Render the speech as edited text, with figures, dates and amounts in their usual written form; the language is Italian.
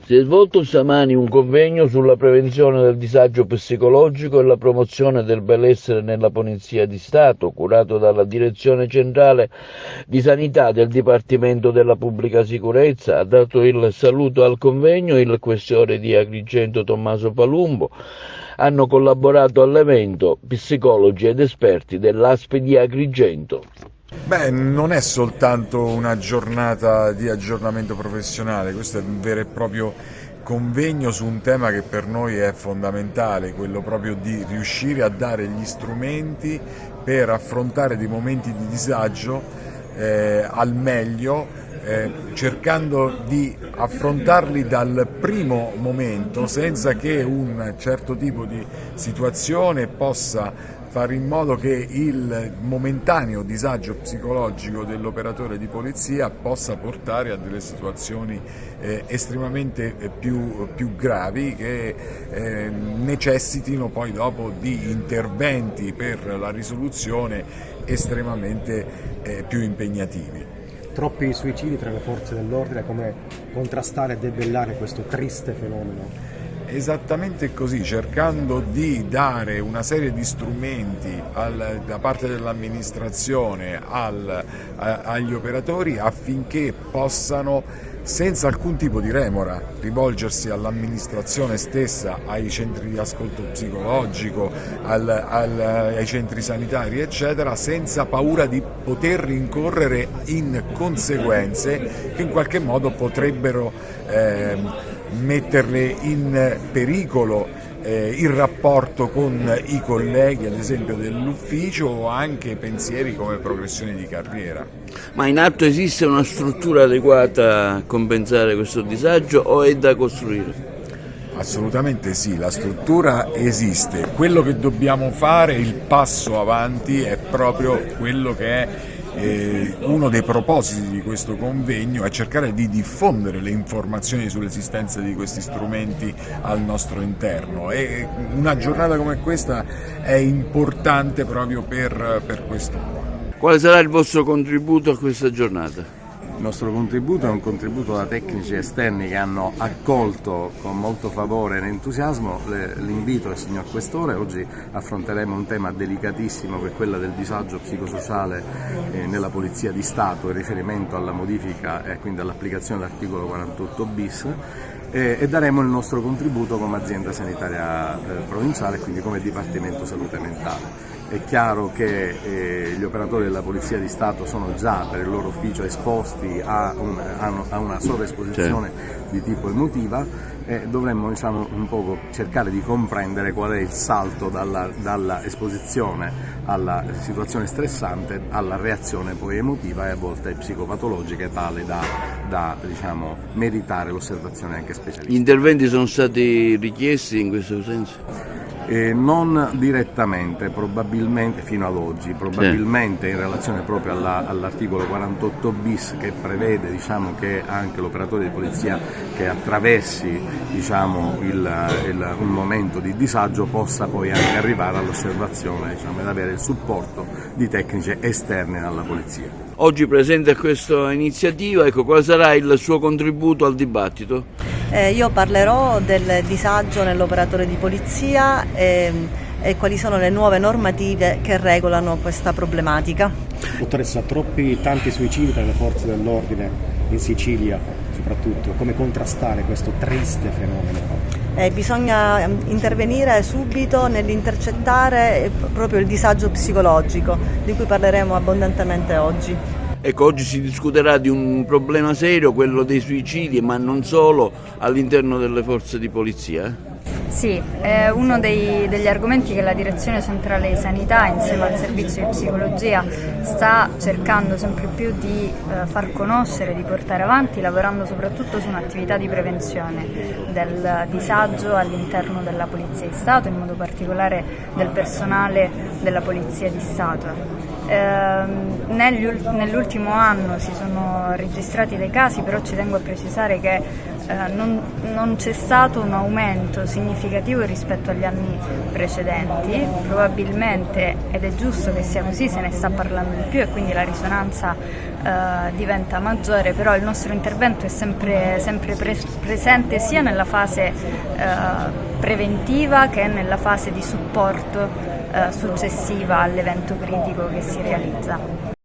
Si è svolto stamani un convegno sulla prevenzione del disagio psicologico e la promozione del benessere nella Polizia di Stato, curato dalla Direzione Centrale di Sanità del Dipartimento della Pubblica Sicurezza. Ha dato il saluto al convegno il questore di Agrigento Tommaso Palumbo. Hanno collaborato all'evento psicologi ed esperti dell'ASP di Agrigento. Beh, non è soltanto una giornata di aggiornamento professionale, questo è un vero e proprio convegno su un tema che per noi è fondamentale, quello proprio di riuscire a dare gli strumenti per affrontare dei momenti di disagio al meglio, cercando di affrontarli dal primo momento senza che un certo tipo di situazione possa fare in modo che il momentaneo disagio psicologico dell'operatore di polizia possa portare a delle situazioni estremamente più gravi che necessitino poi dopo di interventi per la risoluzione estremamente più impegnativi. Troppi suicidi tra le forze dell'ordine, come contrastare e debellare questo triste fenomeno? Esattamente così, cercando di dare una serie di strumenti da parte dell'amministrazione agli operatori affinché possano, senza alcun tipo di remora, rivolgersi all'amministrazione stessa, ai centri di ascolto psicologico, ai centri sanitari, eccetera, senza paura di poter rincorrere in conseguenze che in qualche modo potrebbero metterle in pericolo il rapporto con i colleghi, ad esempio dell'ufficio, o anche pensieri come progressione di carriera. Ma in atto esiste una struttura adeguata a compensare questo disagio o è da costruire? Assolutamente sì, la struttura esiste. Quello che dobbiamo fare, il passo avanti, è proprio quello che è uno dei propositi di questo convegno, è cercare di diffondere le informazioni sull'esistenza di questi strumenti al nostro interno, e una giornata come questa è importante proprio per questo. Quale sarà il vostro contributo a questa giornata? Il nostro contributo è un contributo da tecnici esterni che hanno accolto con molto favore ed entusiasmo l'invito del signor Questore. Oggi affronteremo un tema delicatissimo, che è quello del disagio psicosociale nella Polizia di Stato, in riferimento alla modifica e quindi all'applicazione dell'articolo 48 bis, e daremo il nostro contributo come azienda sanitaria provinciale, quindi come Dipartimento Salute Mentale. È chiaro che gli operatori della Polizia di Stato sono già per il loro ufficio esposti a una sovraesposizione di tipo emotiva, e dovremmo un poco cercare di comprendere qual è il salto dalla esposizione alla situazione stressante alla reazione poi emotiva e a volte psicopatologica, tale da meritare l'osservazione anche specialistica. Gli interventi sono stati richiesti in questo senso? Non direttamente, probabilmente fino ad oggi, probabilmente in relazione proprio all'articolo 48 bis, che prevede che anche l'operatore di polizia che attraversi un momento di disagio possa poi anche arrivare all'osservazione ed avere il supporto di tecnici esterni alla polizia. Oggi presente a questa iniziativa, quale sarà il suo contributo al dibattito? Io parlerò del disagio nell'operatore di polizia e quali sono le nuove normative che regolano questa problematica. Dottoressa, tanti suicidi tra le forze dell'ordine in Sicilia soprattutto, come contrastare questo triste fenomeno? Bisogna intervenire subito nell'intercettare proprio il disagio psicologico, di cui parleremo abbondantemente oggi. Oggi si discuterà di un problema serio, quello dei suicidi, ma non solo, all'interno delle forze di polizia. Sì, è uno degli argomenti che la Direzione Centrale di Sanità, insieme al servizio di psicologia, sta cercando sempre più di far conoscere, di portare avanti, lavorando soprattutto su un'attività di prevenzione del disagio all'interno della Polizia di Stato, in modo particolare del personale della Polizia di Stato. Nell'ultimo anno si sono registrati dei casi, però ci tengo a precisare che non c'è stato un aumento significativo rispetto agli anni precedenti, probabilmente, ed è giusto che sia così, se ne sta parlando di più e quindi la risonanza diventa maggiore, però il nostro intervento è sempre presente sia nella fase preventiva che nella fase di supporto successiva all'evento critico che si realizza.